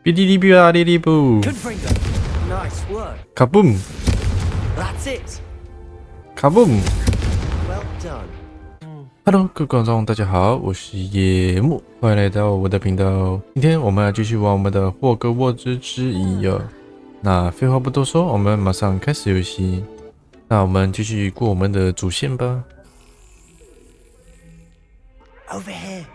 哔哩哩哔啦哩哩布 Nice work. 卡 boom That's it. 卡 boom。 Well done. Hello， 各位观众，大家好，我是夜幕，欢迎来到我的频道。今天我们来继续玩我们的霍格沃兹之遗哦。那废话不多说，我们马上开始游戏。那我们继续过我们的主线吧。Over here.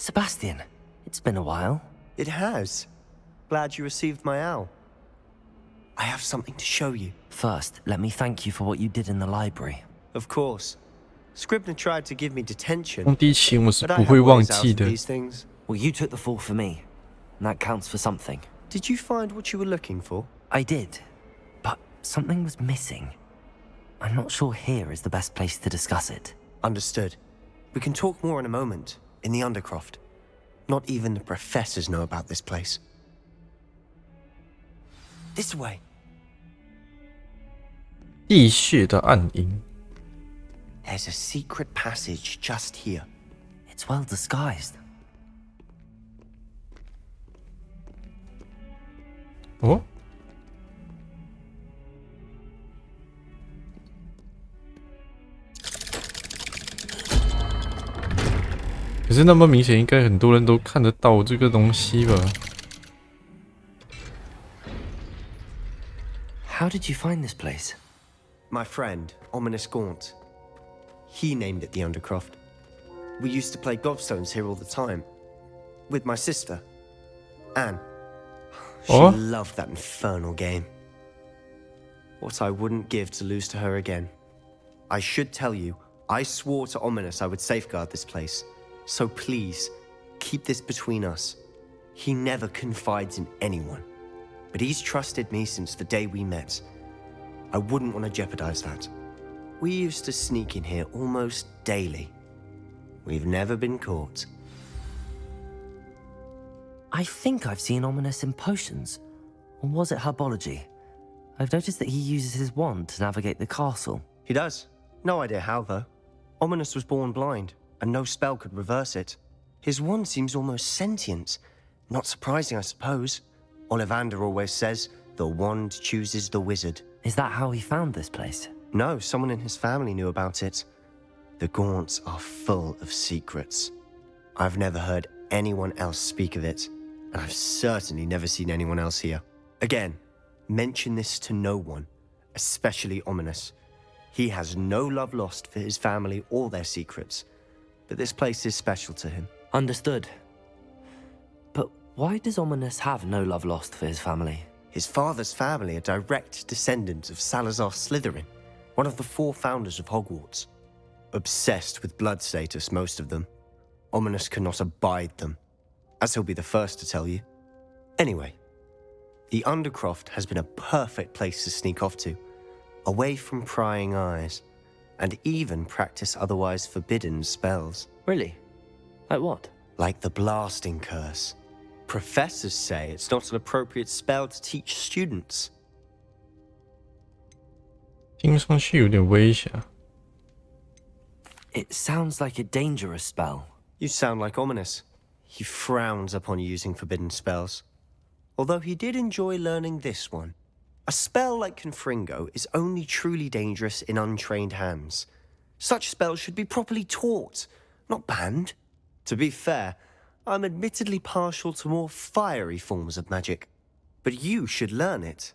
Sebastian, it's been a while. It has. Glad you received my owl. I have something to show you. First, let me thank you for what you did in the library. Of course. Scribner tried to give me detention. 兄弟情我是 but 不 I 会 have 忘 ways out 记 of 的。 these things. Well, you took the fall for me, and that counts for something. Did you find what you were looking for? I did, but something was missing. I'm not sure here is the best place to discuss it. Understood. We can talk more in a moment, in the Undercroft. Not even the professors know about this place. This way. 地穴的暗影。 There's a secret passage just here. It's well disguised. 哦，可是那么明显，应该很多人都看得到这个东西吧？ How did you find this place? My friend, Ominous Gaunt. He named it the Undercroft. We used to play gobstones here all the time. With my sister, Anne. She Oh? loved that infernal game. What I wouldn't give to lose to her again. I should tell you, I swore to Ominous I would safeguard this place. So please, keep this between us. He never confides in anyone. But he's trusted me since the day we met. I wouldn't want to jeopardize that. We used to sneak in here almost daily. We've never been caught. I think I've seen Ominous in potions. Or was it herbology? I've noticed that he uses his wand to navigate the castle. He does. No idea how, though. Ominous was born blind, and no spell could reverse it. His wand seems almost sentient. Not surprising, I suppose. Ollivander always says, the wand chooses the wizard. Is that how he found this place? No, someone in his family knew about it. The Gaunts are full of secrets. I've never heard anyone else speak of it, and I've certainly never seen anyone else here. Again, mention this to no one, especially Ominous. He has no love lost for his family or their secrets, but this place is special to him. Understood. But why does Ominous have no love lost for his family? His father's family are direct descendants of Salazar Slytherin, one of the 4 founders of Hogwarts. Obsessed with blood status, most of them. Ominous cannot abide them, as he'll be the first to tell you. Anyway, the Undercroft has been a perfect place to sneak off to, away from prying eyes, and even practice otherwise forbidden spells. Really? Like what? Like the blasting curse. Professors say it's not an appropriate spell to teach students. 听上去有点危险。 It sounds like a dangerous spell. You sound like Ominous. He frowns upon using forbidden spells. Although he did enjoy learning this one. A spell like Confringo is only truly dangerous in untrained hands. Such spells should be properly taught, not banned. To be fair, I'm admittedly partial to more fiery forms of magic. But you should learn it.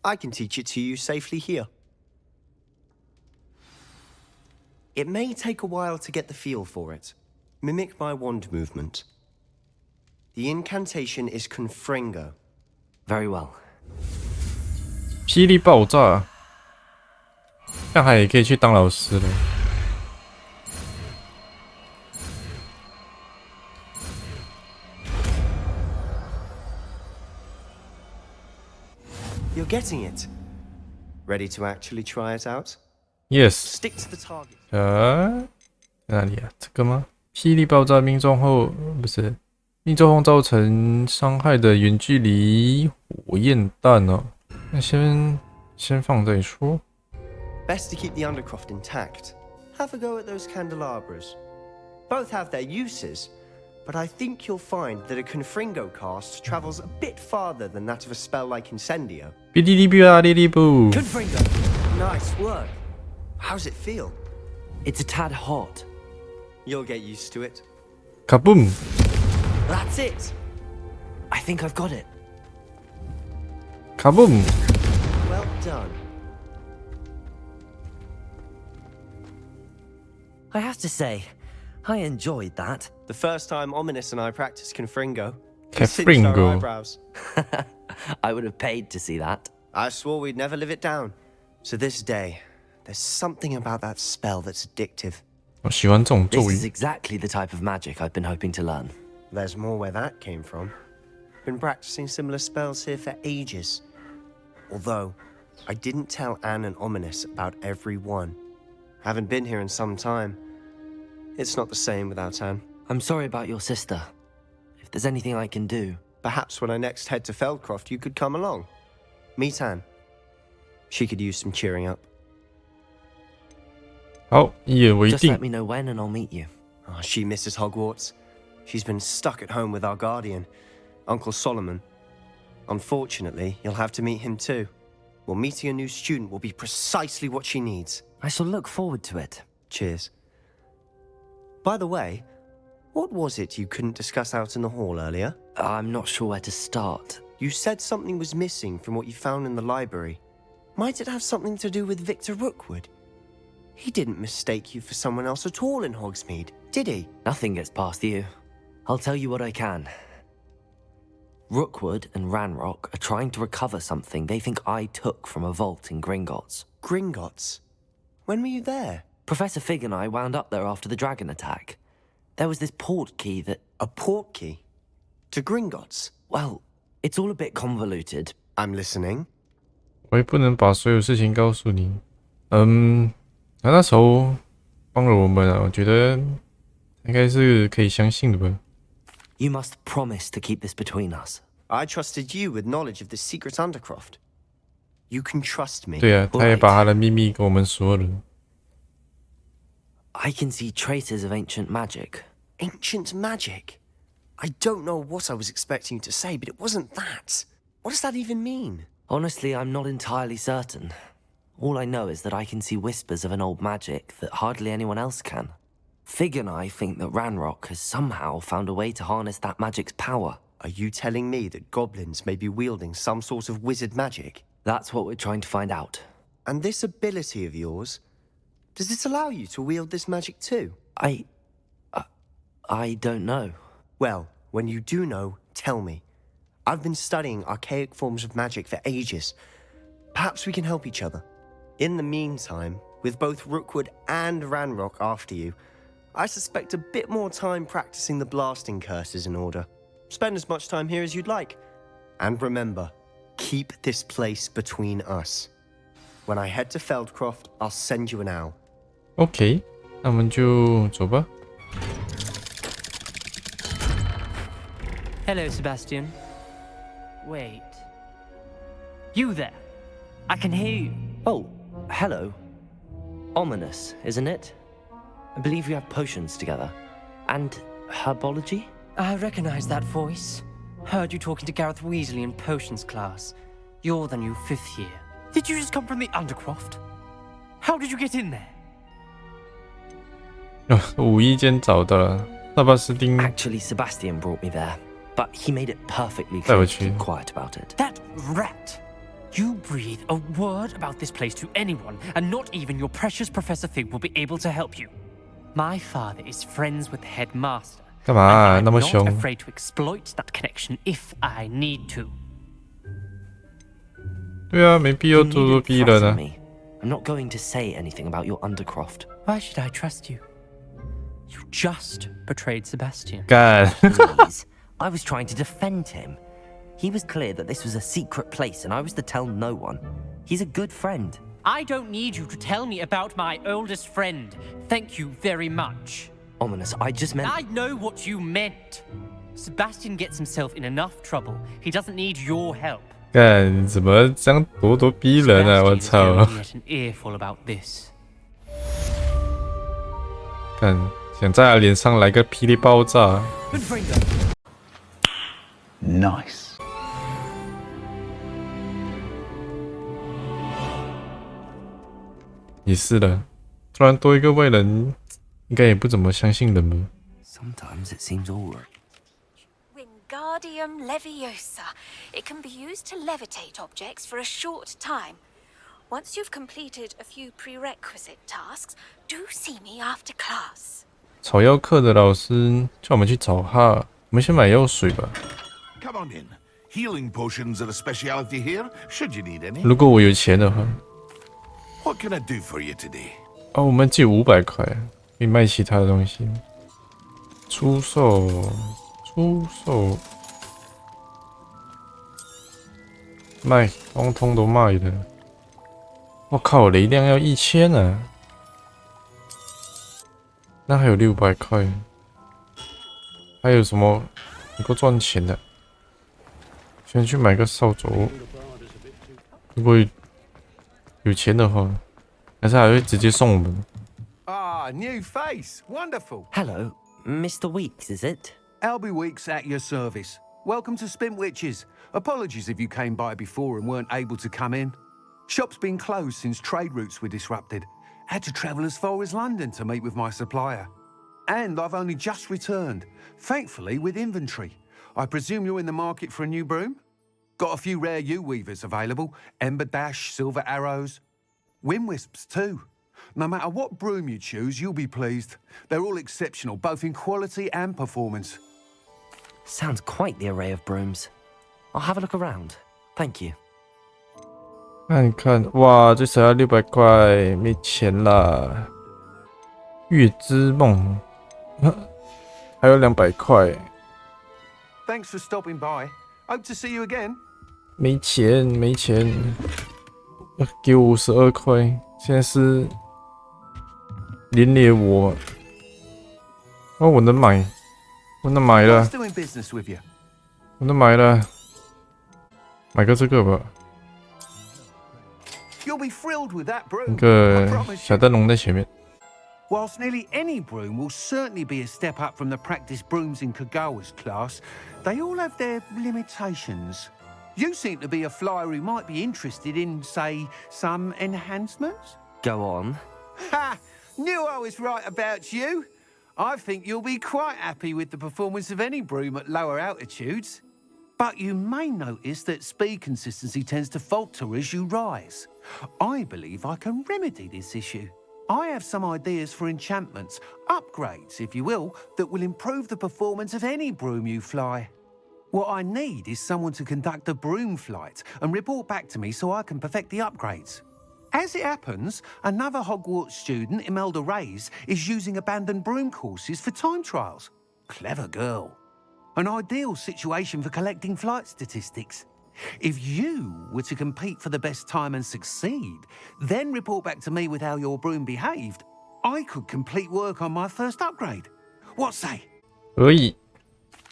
I can teach it to you safely here. It may take a while to get the feel for it. Mimic my wand movement. The incantation is Confringo. Very well. 霹雳爆炸，这样还也可以去当老师了。 You're getting it. Ready to actually try it out? Yes。 Stick to the target. 在哪里啊？这个吗？霹雳爆炸命中后，不是命中后造成伤害的远距离火焰弹哦。那先放再说。 Best to keep the Undercroft intact. Have a go at those candelabras. Both have their uses, but I think you'll find that a Confringo cast travels a bit farther than that of a spell like Incendio. 哔哩哩哔啦哩哩布。 Confringo! Nice work. How's it feel? It's a tad hot. You'll get used to it. Kaboom! That's it. I think I've got it. Kaboom! Well done. I have to say, I enjoyed that. The first time Ominous and I practiced Confringo. Confringo. Eyebrows. I would have paid to see that. I swore we'd never live it down. So this day, there's something about that spell that's addictive. 我喜欢这种咒 This is 语。 exactly the type of magic I've been hoping to learn. There's more where that came from. Been practicing similar spells here for ages. Although, I didn't tell Anne and Ominous about every one. Haven't been here in some time. It's not the same without Anne. I'm sorry about your sister. If there's anything I can do... Perhaps when I next head to Feldcroft, you could come along. Meet Anne. She could use some cheering up. 好，一言为 Just 定 let。me know when and I'll meet you. Oh, she misses Hogwarts. She's been stuck at home with our guardian, Uncle Solomon. Unfortunately, you'll have to meet him too. Well, meeting a new student will be precisely what she needs. I shall look forward to it. Cheers. By the way, what was it you couldn't discuss out in the hall earlier? I'm not sure where to start. You said something was missing from what you found in the library. Might it have something to do with Victor Rookwood? He didn't mistake you for someone else at all in Hogsmeade, did he? Nothing gets past you. I'll tell you what I can. Rookwood and Ranrock are trying to recover something they think I took from a vault in Gringotts. Gringotts? When were you there? Professor Fig and I wound up there after the dragon attack. There was this port key that... A port key? To Gringotts? Well, it's all a bit convoluted. I'm listening. 我也不能把所有事情告诉你。他那时候帮了我们啊，我觉得应该是可以相信的吧。 You must promise to keep this between us. I trusted you with knowledge of the secret Undercroft. You can trust me. 对啊，他也把他的秘密跟我们说了。 I can see traces of ancient magic. Ancient magic? I don't know what I was expecting you to say, but it wasn't that. What does that even mean? Honestly, I'm not entirely certain. All I know is that I can see whispers of an old magic that hardly anyone else can. Fig and I think that Ranrock has somehow found a way to harness that magic's power. Are you telling me that goblins may be wielding some sort of wizard magic? That's what we're trying to find out. And this ability of yours, does it allow you to wield this magic too? I don't know. Well, when you do know, tell me. I've been studying archaic forms of magic for ages. Perhaps we can help each other. In the meantime, with both Rookwood and Ranrock after you, I suspect a bit more time practicing the blasting curse is in order. Spend as much time here as you'd like. And remember, keep this place between us. When I head to Feldcroft, I'll send you an owl. OK， 那我们就走吧。 Hello, Sebastian. Wait. You there? I can hear you. Oh, hello. Ominous, isn't it? I believe we have potions together. And herbology? I recognize that voice. Heard you talking to Gareth Weasley in potions class. You're the new 5th year. Did you just come from the Undercroft? How did you get in there? 无意间找到了萨巴斯丁。 Actually, Sebastian brought me there. But he made it perfectly clear to keep quiet about it. That rat! You breathe a word about this place to anyone, and not even your precious Professor Fig will be able to help you. My father is friends with the headmaster. 干嘛 and 那 I'm 么 not 凶？ afraid to exploit that connection if I need to. 对啊，没必要 You 咄咄 needn't 逼人 threaten 啊。 me. I'm not going to say anything about your Undercroft. Why should I trust you? You just betrayed Sebastian. 干， Please. I was trying to defend him. He was clear that this was a secret place and I was to tell no one. He's a good friend. I don't need you to tell me about my oldest friend. Thank you very much. Ominous, I just meant... I know what you meant. Sebastian gets himself in enough trouble. He doesn't need your help. 干，怎么这样咄咄逼人啊！我 Sebastian is 操！ going to get an earful about this. 干，现想在他脸上来个霹雳爆炸。Nice。也是的，突然多一个外人，应该也不怎么相信人吧。Sometimes it seems all right. Wingardium Leviosa. It can be used to levitate objects for a short time. Once you've completed a few prerequisite tasks, do see me after class. 草药课的老师叫我们去找他，我们先买药水吧。Come on in. Healing potions are a specialty here. Should you need any? 如果我有钱的话， What can I do for you today? 我们只有500块，可以卖其他的东西。出售，卖，通通都卖的。我靠，雷量要1000啊！那还有600块，还有什么能够赚钱的？先去买个扫帚。如果有钱的话，还是还会直接送我们。Ah, new face. Wonderful. Hello, Mr. Weeks, is it? Albie Weeks at your service. Welcome to Spintwitches. Apologies if you came by before and weren't able to come in. Shop's been closed since trade routes were disrupted. Had to travel as far as London to meet with my supplier. And I've only just returned, thankfully with inventory. I presume you're in the market for a new broom? Got a few rare U-weavers available. Ember Dash, Silver Arrows. Wind Wisps too. No matter what broom you choose, you'll be pleased. They're all exceptional, both in quality and performance. Sounds quite the array of brooms. I'll have a look around. Thank you. 看看，哇，最少要600块，没钱啦。月之梦，还有200块， Thanks for stopping by. Hope to see you again. 没钱，要给我52块，现在是连累我。我能买了， Nice doing business with you. 我能买了，买个这个吧。 You'll be thrilled with that 那 broom. I 个 promise 小 you. 灯笼在前面。 Whilst nearly any broom will certainly be a step up from the practice brooms in Kagawa's class, they all have their limitations. You seem to be a flyer who might be interested in, say, some enhancements? Go on. Ha! Knew I was right about you. I think you'll be quite happy with the performance of any broom at lower altitudes. But you may notice that speed consistency tends to falter as you rise. I believe I can remedy this issue. I have some ideas for enchantments, upgrades, if you will, that will improve the performance of any broom you fly. What I need is someone to conduct a broom flight and report back to me so I can perfect the upgrades. As it happens, another Hogwarts student, Imelda Reyes, is using abandoned broom courses for time trials. Clever girl. An ideal situation for collecting flight statistics. If you were to compete for the best time and succeed, then report back to me with how your broom behaved, I could complete work on my first upgrade. What say? 可以，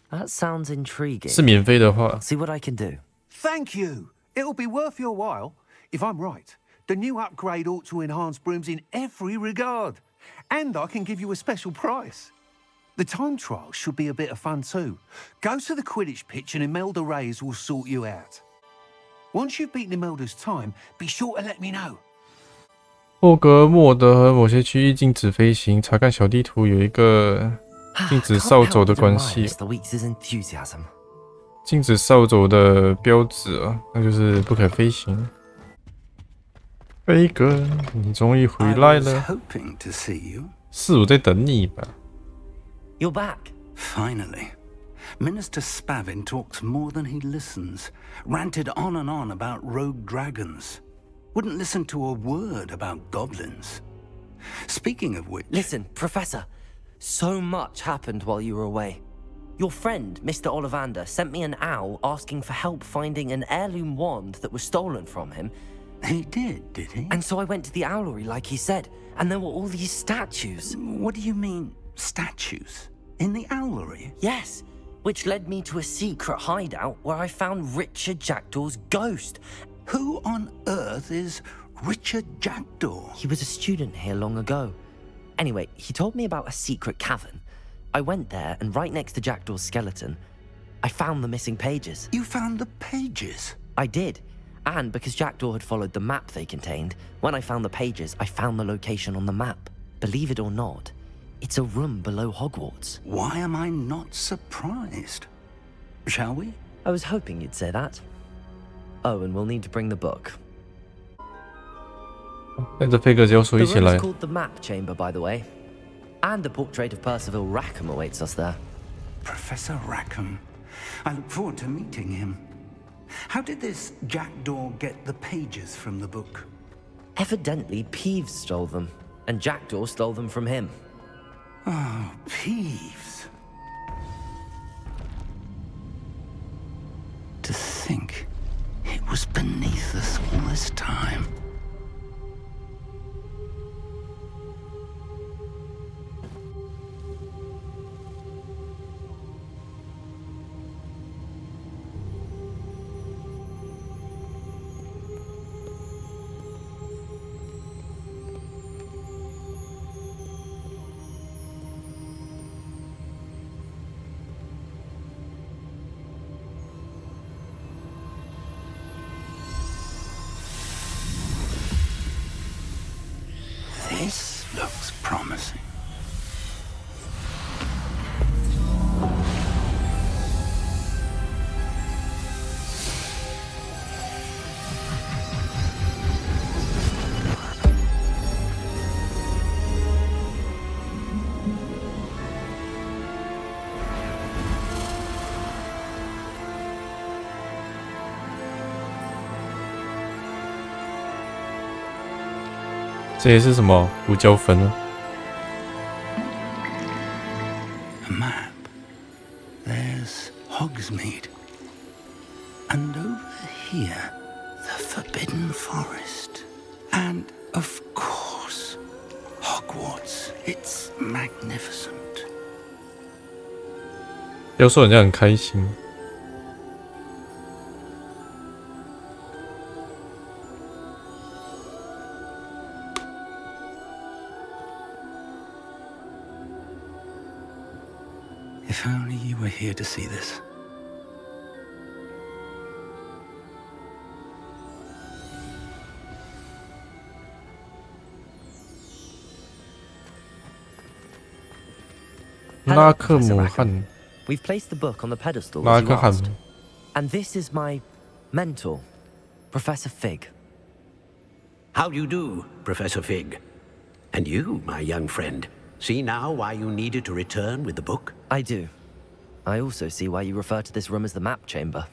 That sounds intriguing. 是免费的话， See what I can do. Thank you. It'll be worth your while. If I'm right, the new upgrade ought to enhance brooms in every regard. And I can give you a special price. The time trial should be a bit of fun too. Go to the Quidditch pitch and Imelda Reyes will sort you out. Once you've beaten Imelda's time, be sure to let me know. 霍格沃德和某些区域禁止飞行。查看小地图有一个禁止 Can't 扫 help 帚的 but 关 admire 系， Mr. Weeks' enthusiasm. 禁止扫帚的标志啊，那就是不可飞行。飞哥，你终于回来 I was 了， hoping to see you. 是我在等你吧？ You're back. Finally. Minister Spavin talks more than he listens. Ranted on and on about rogue dragons. Wouldn't listen to a word about goblins. Speaking of which... Listen, Professor. So much happened while you were away. Your friend, Mr. Ollivander, sent me an owl asking for help finding an heirloom wand that was stolen from him. He did he? And so I went to the owlery like he said, and there were all these statues. What do you mean, statues? In the owlery? Yes, which led me to a secret hideout where I found Richard Jackdaw's ghost. Who on earth is Richard Jackdaw? He was a student here long ago. Anyway, he told me about a secret cavern. I went there, and right next to Jackdaw's skeleton, I found the missing pages. You found the pages? I did. And because Jackdaw had followed the map they contained, when I found the pages, I found the location on the map. Believe it or not, it's a room below Hogwarts. Why am I not surprised? Shall we? I was hoping you'd say that. Oh, and we'll need to bring the book. 带着飞哥教授 The 一起 room's 来。 called the Map Chamber, by the way. And a portrait of Percival Rackham awaits us there. Professor Rackham. I look forward to meeting him. How did this Jackdaw get the pages from the book? Evidently, Peeves stole them, and Jackdaw stole them from him. Oh, Peeves. To think it was beneath us all this time. This looks promising. "这也是什么胡椒粉呢？ A map. There's Hogsmeade. And over here, the Forbidden Forest. And, of course, Hogwarts. It's magnificent. 教授人家很开心。 If only you were here to see this. Hello, 拉克 Professor 姆 Rackham. 汉， We've placed the book on the pedestal, 拉 as you 克汉 asked. And this is my mentor, Professor Fig. How do you do, Professor Fig? And you, my young friend, see now why you needed to return with the book? I do. I also see why you refer to this room as the Map Chamber.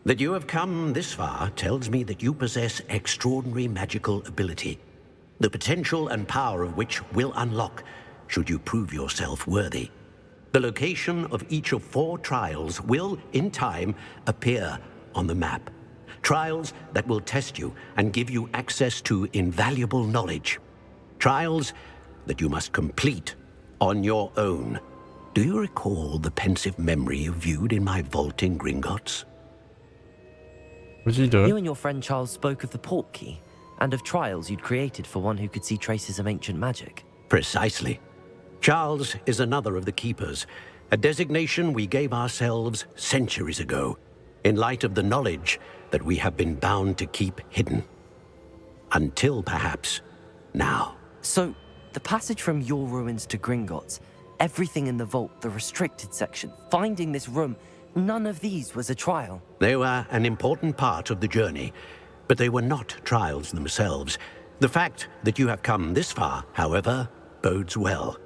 That you have come this far tells me that you possess extraordinary magical ability, the potential and power of which will unlock should you prove yourself worthy. The location of each of 4 trials will, in time, appear on the map. Trials that will test you and give you access to invaluable knowledge. Trials that you must complete on your own. Do you recall the pensive memory you viewed in my vault in Gringotts? 我记得 You and your friend Charles spoke of the portkey and of trials you'd created for one who could see traces of ancient magic. Precisely. Charles is another of the Keepers, a designation we gave ourselves centuries ago, in light of the knowledge that we have been bound to keep hidden. Until perhaps now. So, the passage from your ruins to Gringotts, everything in the vault, the restricted section, finding this room, none of these was a trial. They were an important part of the journey, but they were not trials themselves. The fact that you have come this far, however, bodes well.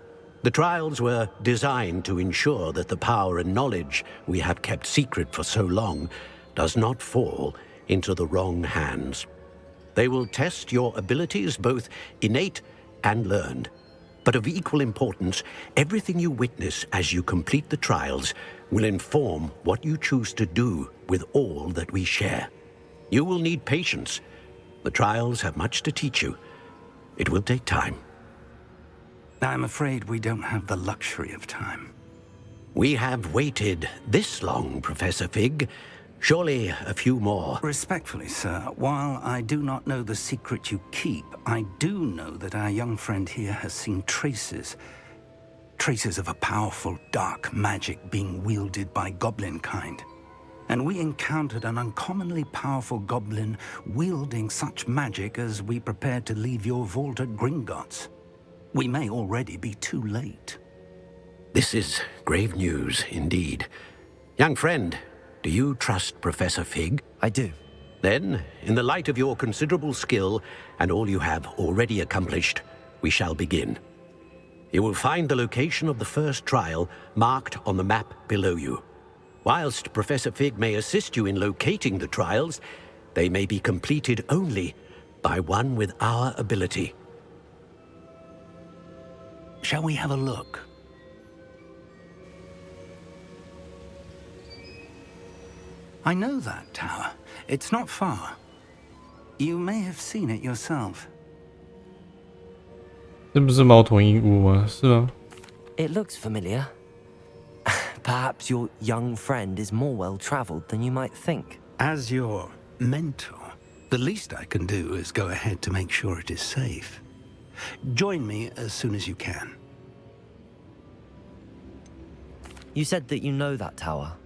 The trials were designed to ensure that the power and knowledge we have kept secret for so long does not fall into the wrong hands. They will test your abilities, both innate and learned. But of equal importance, everything you witness as you complete the trials will inform what you choose to do with all that we share. You will need patience. The trials have much to teach you. It will take time. I'm afraid we don't have the luxury of time. We have waited this long, Professor Fig. Surely a few more. Respectfully, sir, while I do not know the secret you keep, I do know that our young friend here has seen traces of a powerful dark magic being wielded by goblin kind. And we encountered an uncommonly powerful goblin wielding such magic as we prepared to leave your vault at Gringotts. We may already be too late. This is grave news indeed. Young friend, do you trust Professor Fig? I do. Then, in the light of your considerable skill and all you have already accomplished, we shall begin. You will find the location of the first trial marked on the map below you. Whilst Professor Fig may assist you in locating the trials, they may be completed only by one with our ability. Shall we have a look? I know that tower. It's not far. You may have seen it yourself. 这不是猫头鹰屋吗？是吗？ It looks familiar. Perhaps your young friend is more well-traveled than you might think. As your mentor, the least I can do is go ahead to make sure it is safe. Join me as soon as you can. You said that you know that tower.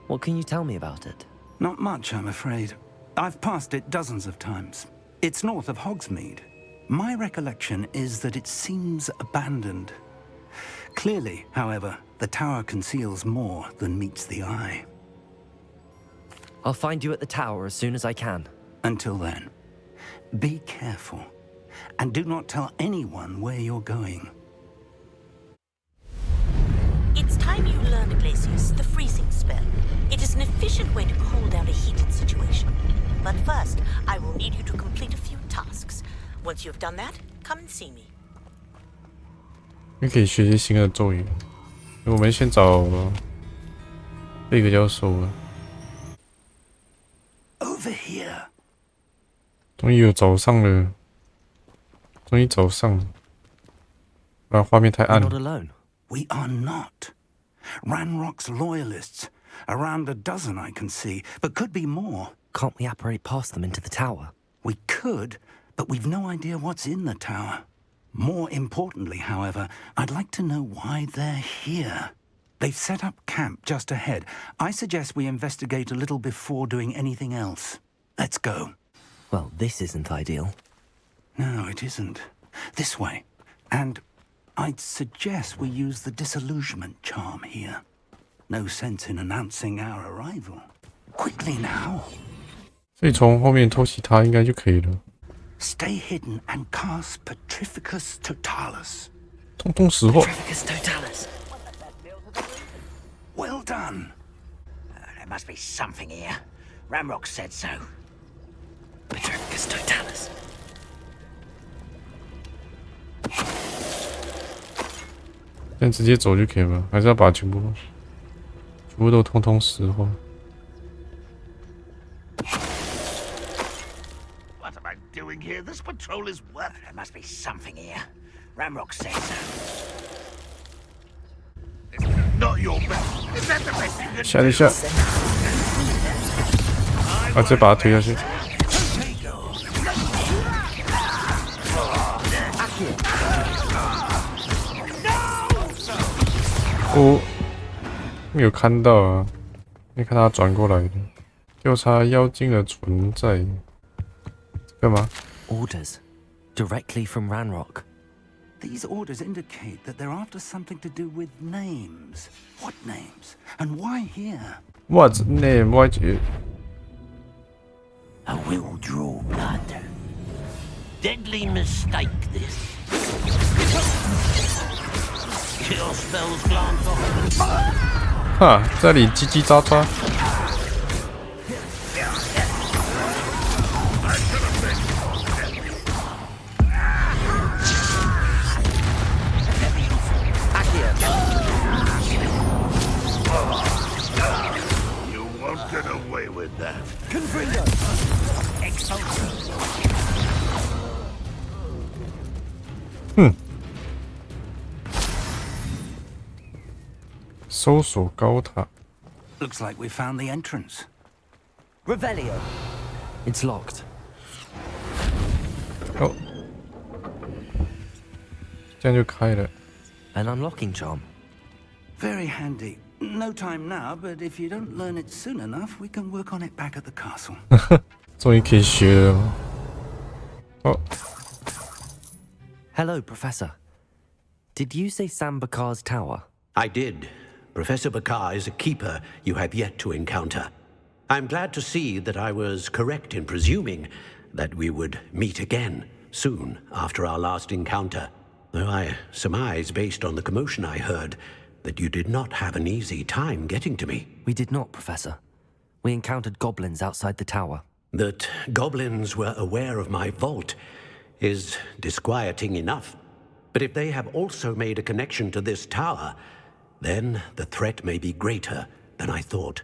What can you tell me about it? Not much, I'm afraid. I've passed it dozens of times. It's north of Hogsmeade. My recollection is that it seems abandoned. Clearly, however, the tower conceals more than meets the eye. I'll find you at the tower as soon as I can. Until then, be careful, and do not tell anyone where you're going. It's time you learned, Glacius, the freezing spell. It is an efficient way to cool down a heated situation. But first, I will need you to complete a few tasks. Once you've done that, come and see me. 你可以学习新的咒语。我们先找贝格教授了。 Over here. 终于有早上了，终于早上了。不然画面太暗 You're not 了。 alone. We are not. Ranrock's loyalists. Around a dozen I can see, but could be more. Can't we apparate past them into the tower? We could, but we've no idea what's in the tower. More importantly, however, I'd like to know why they're here. They've set up camp just ahead. I suggest we investigate a little before doing anything else. Let's go. Well, this isn't ideal. No, it isn't. This way. And I'd suggest we use the disillusionment charm here. No sense in announcing our arrival. Quickly now. 所以从后面偷袭他应该就可以了。 Stay hidden and cast Petrificus Totalis. 通通识货。 Petrificus Totalis. Well done. There must be something here. Ramrock said so. Petrificus Totalis. 现在直接走就可以了，还是要把全部都通通识货。 What am I doing here? This patrol is worth. There must be something here. Ramrock said so. It's not your best. Is that the best you can 下一下，啊，直接把他推下去。哦，没有看到啊，没看他转过来的。调查妖精的存在，干嘛？ Orders. Directly from Ranrock. These orders indicate that they're after something to do with names. What names? And why here? What's name? What? A will draw blood. Deadly mistake, this. Kill spells glance off. 哈，这里叽叽喳喳。 You won't get away with that. 搜索高塔。 Looks like we found the entrance. Revelio. It's locked. 哦，这样就开了。An unlocking charm. Very handy. No time now, but if you don't learn it soon enough, we can work on it back at the castle. 终于可以学了吗？哦， Hello, Professor. Did you say Sam Bakar's tower? I did. Professor Bakar is a keeper you have yet to encounter. I'm glad to see that I was correct in presuming that we would meet again soon after our last encounter, though I surmise, based on the commotion I heard, that you did not have an easy time getting to me. We did not, Professor. We encountered goblins outside the tower. That goblins were aware of my vault is disquieting enough. But if they have also made a connection to this tower, then the threat may be greater than I thought.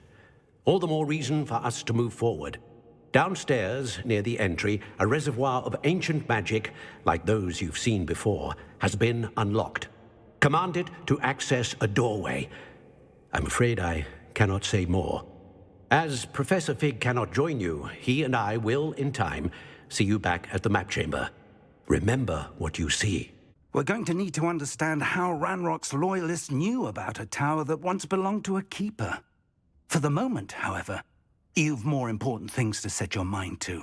All the more reason for us to move forward. Downstairs, near the entry, a reservoir of ancient magic, like those you've seen before, has been unlocked. Command it to access a doorway. I'm afraid I cannot say more. As Professor Fig cannot join you, he and I will, in time, see you back at the map chamber. Remember what you see. We're going to need to understand how Ranrock's loyalists knew about a tower that once belonged to a keeper. For the moment, however, you've more important things to set your mind to.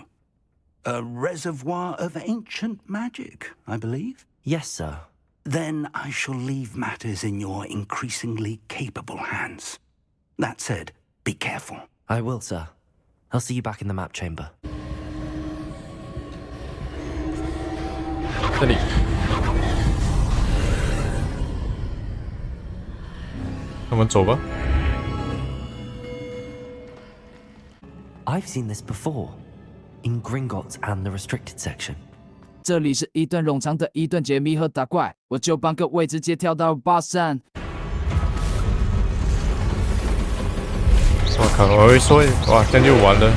A reservoir of ancient magic, I believe? Yes, sir. Then I shall leave matters in your increasingly capable hands. That said, be careful. I will, sir. I'll see you back in the map chamber. 这里。我们走吧。 I've seen this before, in Gringotts and the restricted section. 这里是一段冗长的一段解谜和打怪，我就帮各位直接跳到巴山。我靠！我会说，哇，这样就完了。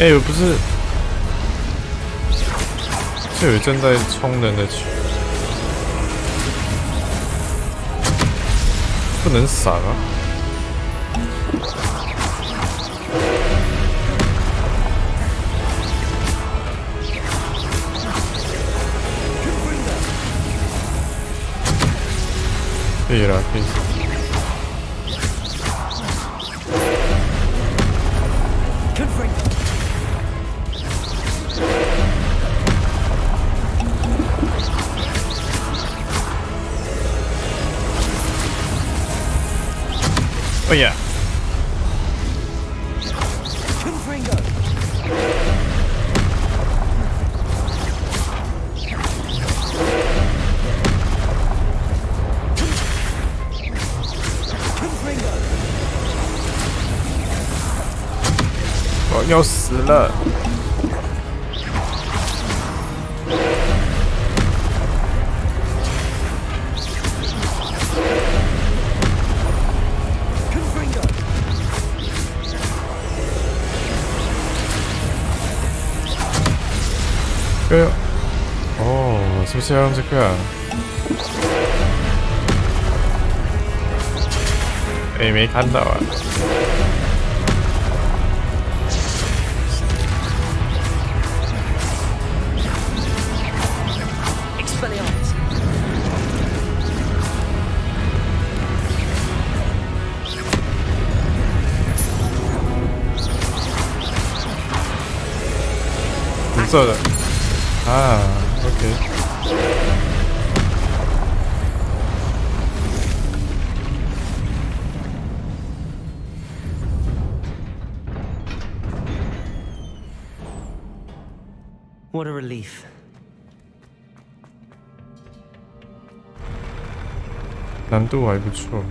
哎，我不是，这有正在冲人的球，不能闪啊！可以了，可以。 Oh yeah. Oh, 要死了！ 哦，是不是要用这个啊？哎，没看到啊。红色的。 啊 ，OK。What a relief. 难度还不错。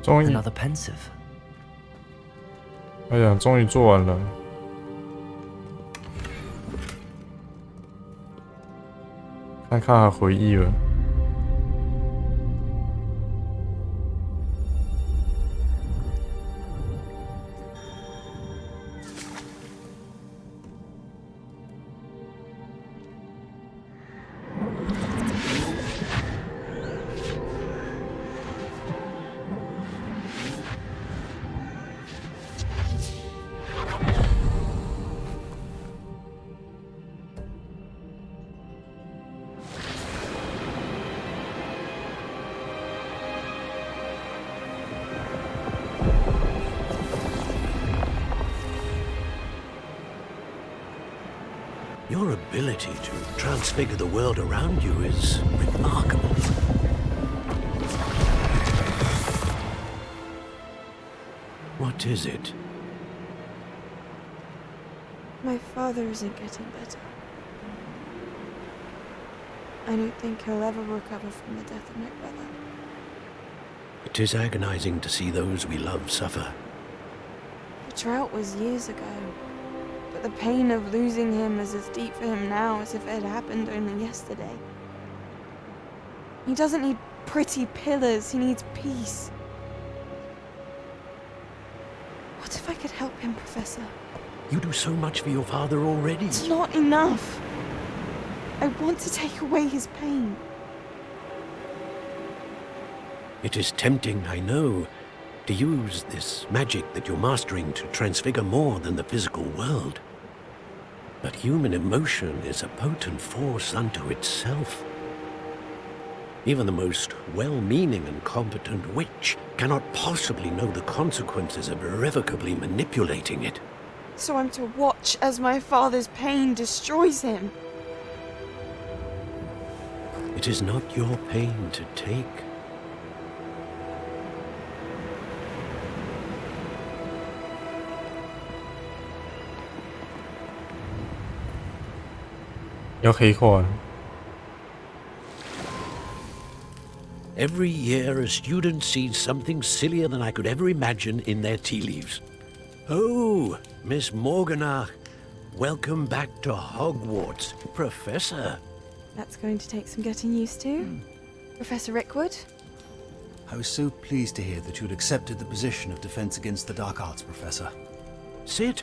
终于， Another pensive. 哎呀，终于做完了。看看他回忆了。Your ability to transfigure the world around you is remarkable. What is it? My father isn't getting better. I don't think he'll ever recover from the death of my brother. It is agonizing to see those we love suffer. The drought was years ago, but the pain of losing him is as deep for him now as if it had happened only yesterday. He doesn't need pretty pillars, he needs peace. What if I could help him, Professor? You do so much for your father already. It's not enough. I want to take away his pain. It is tempting, I know, to use this magic that you're mastering to transfigure more than the physical world. But human emotion is a potent force unto itself. Even the most well-meaning and competent witch cannot possibly know the consequences of irrevocably manipulating it. So I'm to watch as my father's pain destroys him. It is not your pain to take. Every year, a student sees something sillier than I could ever imagine in their tea leaves. Oh, Miss Morganach, welcome back to Hogwarts, Professor. That's going to take some getting used to. Professor Rickwood? I was so pleased to hear that you'd accepted the position of Defense Against the Dark Arts, Professor. Sit,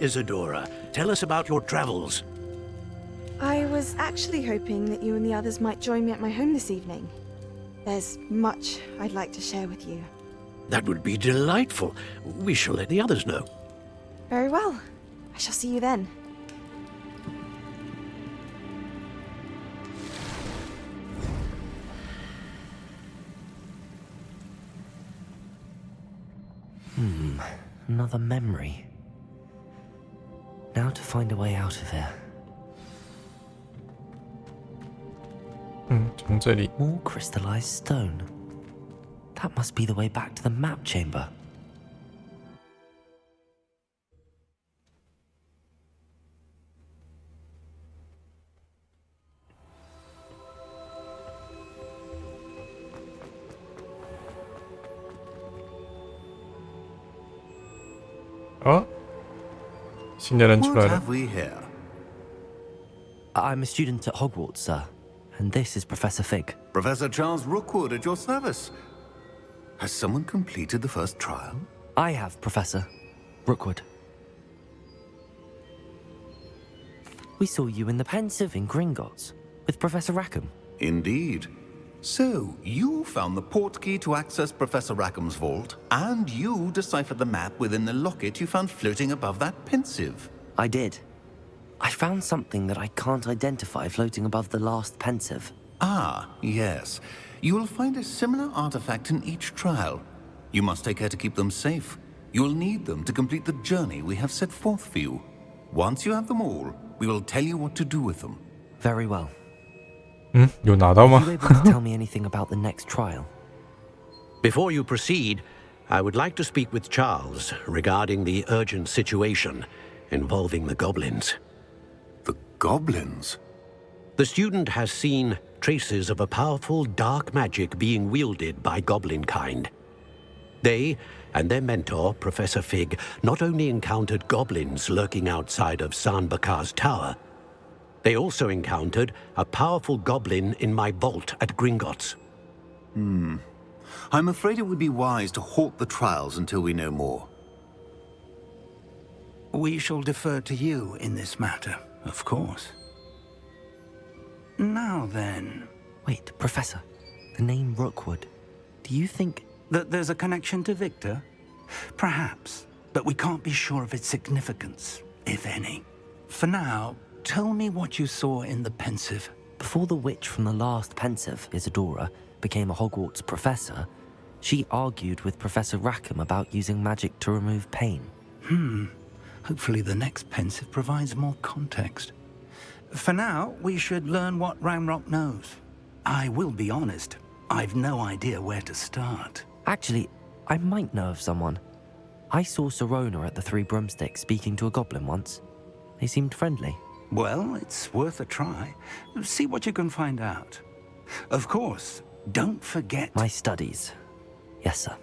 Isadora. Tell us about your travels. I was actually hoping that you and the others might join me at my home this evening. There's much I'd like to share with you. That would be delightful. We shall let the others know. Very well. I shall see you then. Another memory. Now to find a way out of here. 从这里。 More crystallized stone. That must be the way back to the map chamber. Oh? 新的人出来 What 了。 have we here? I'm a student at Hogwarts, sir. And this is Professor Fig. Professor Charles Rookwood at your service. Has someone completed the first trial? I have, Professor Rookwood. We saw you in the Pensive in Gringotts with Professor Rackham. Indeed. So, you found the portkey to access Professor Rackham's vault, and you deciphered the map within the locket you found floating above that Pensive. I did. I found something that I can't identify floating above the last Pensive. Ah, yes. You will find a similar artifact in each trial. You must take care to keep them safe. You will need them to complete the journey we have set forth for you. Once you have them all, we will tell you what to do with them. Very well. 有拿到吗？ Are you able to tell me anything about the next trial? Before you proceed, I would like to speak with Charles regarding the urgent situation involving the goblins. The goblins? The student has seen traces of a powerful dark magic being wielded by goblin kind. They and their mentor, Professor Fig, not only encountered goblins lurking outside of Sanbakar's tower, they also encountered a powerful goblin in my vault at Gringotts. I'm afraid it would be wise to halt the trials until we know more. We shall defer to you in this matter, of course. Now then... Wait, Professor. The name Rookwood. Do you think... that there's a connection to Victor? Perhaps, but we can't be sure of its significance, if any. For now, tell me what you saw in the Pensive. Before the witch from the last Pensive, Isadora, became a Hogwarts professor, she argued with Professor Rackham about using magic to remove pain. Hopefully the next Pensive provides more context. For now, we should learn what Ramrock knows. I will be honest, I've no idea where to start. Actually, I might know of someone. I saw Sirona at the Three Broomsticks speaking to a goblin once. They seemed friendly. Well, it's worth a try. See what you can find out. Of course, don't forget... My studies. Yes, sir.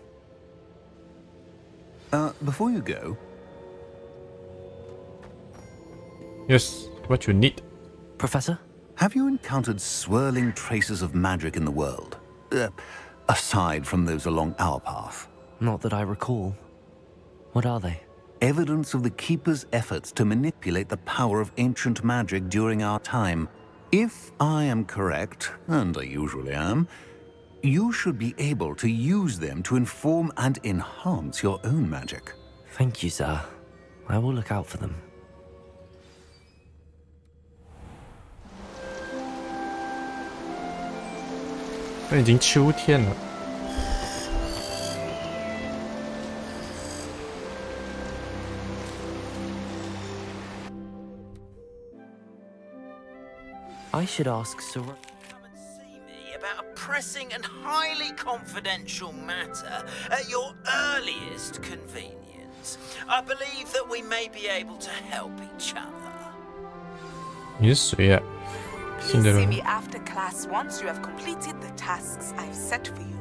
Before you go... Yes, what you need. Professor? Have you encountered swirling traces of magic in the world? Aside from those along our path? Not that I recall. What are they? Evidence of the Keeper's efforts to manipulate the power of ancient magic during our time. If I am correct, and I usually am, you should be able to use them to inform and enhance your own magic. Thank you, sir. I will look out for them. 那已经秋天了。I should ask Sirona. Come and see me about a pressing and highly confidential matter at your earliest convenience. I believe that we may be able to help each other. 你是谁呀？ Please see me after class once you have completed the tasks I've set for you.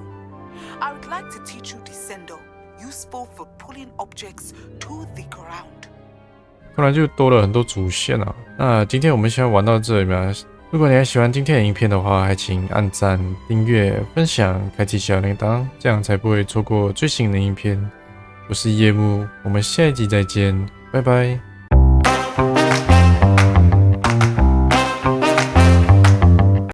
I would like to teach you Descendo, useful for pulling objects to the ground. 突然就多了很多主线啊！那今天我们先玩到这里嘛。如果你还喜欢今天的影片的话，还请按赞、订阅、分享、开启小铃铛，这样才不会错过最新的影片。我是夜幕，我们下一集再见，拜拜。